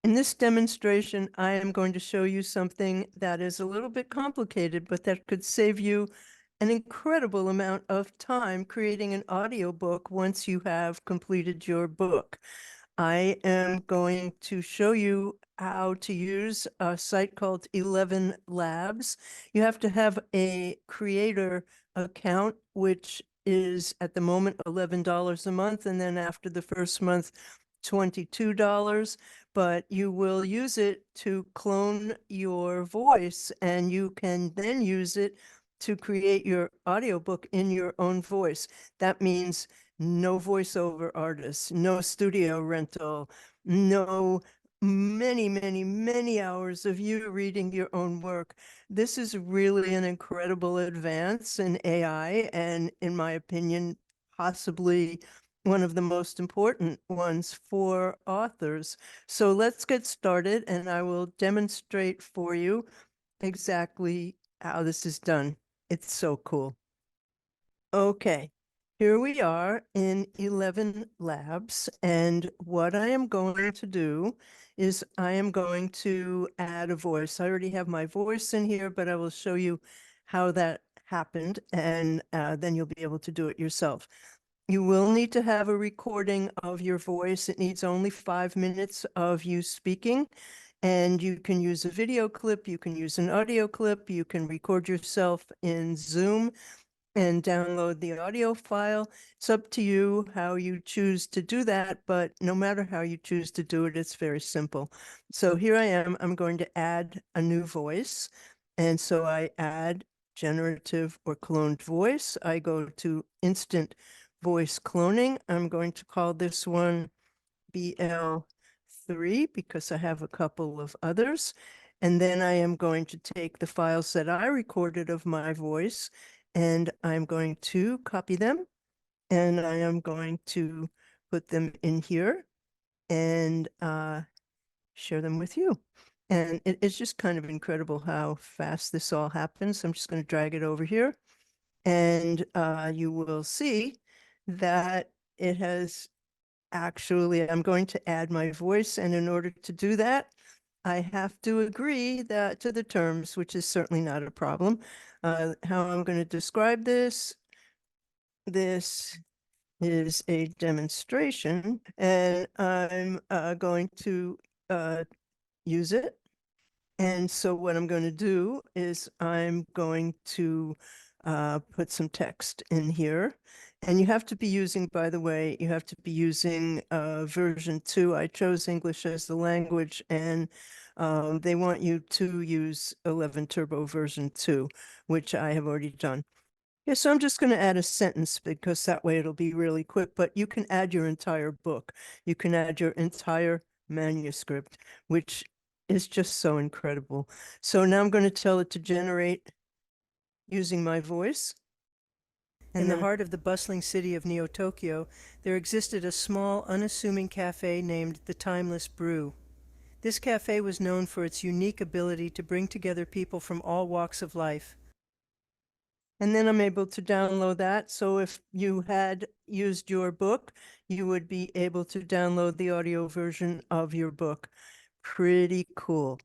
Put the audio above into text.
In this demonstration, I am going to show you something that is a little bit complicated, but that could save you an incredible amount of time creating an audiobook once you have completed your book. I am going to show you how to use a site called 11 Labs. You have to have a creator account, which is at the moment $11 a month, and then after the first month, $22, but you will use it to clone your voice, and you can then use it to create your audiobook in your own voice. That means no voiceover artists, no studio rental, no many hours of you reading your own work. This is really an incredible advance in AI, and in my opinion, possibly one of the most important ones for authors. So let's get started, and I will demonstrate for you exactly how this is done. It's so cool. Okay, here we are in 11 Labs, and what I am going to do is I am going to add a voice. I already have my voice in here, but I will show you how that happened, and then you'll be able to do it yourself. You will need to have a recording of your voice. It needs only 5 minutes of you speaking, and you can use a video clip, you can use an audio clip, you can record yourself in Zoom and download the audio file. It's up to you how you choose to do that, but no matter how you choose to do it, it's very simple. So here I am, I'm going to add a new voice. And so I add generative or cloned voice. I go to instant voice cloning. I'm going to call this one BL3 because I have a couple of others. And then I am going to take the files that I recorded of my voice, and I'm going to copy them, and I am going to put them in here and share them with you. And it's just kind of incredible how fast this all happens. I'm just going to drag it over here, and you will see that it has actually, I'm going to add my voice, and in order to do that, I have to agree to the terms, which is certainly not a problem. How I'm going to describe this is a demonstration, and I'm going to use it. And so what I'm going to do is I'm going to put some text in here. And you have to be using, by the way, you have to be using version 2. I chose English as the language, and they want you to use 11 Turbo version 2, which I have already done. Yeah, so I'm just going to add a sentence because that way it'll be really quick, but you can add your entire book. You can add your entire manuscript, which is just so incredible. So now I'm going to tell it to generate using my voice. In the heart of the bustling city of Neo-Tokyo, there existed a small, unassuming cafe named the Timeless Brew. This cafe was known for its unique ability to bring together people from all walks of life. And then I'm able to download that. So if you had used your book, you would be able to download the audio version of your book. Pretty cool.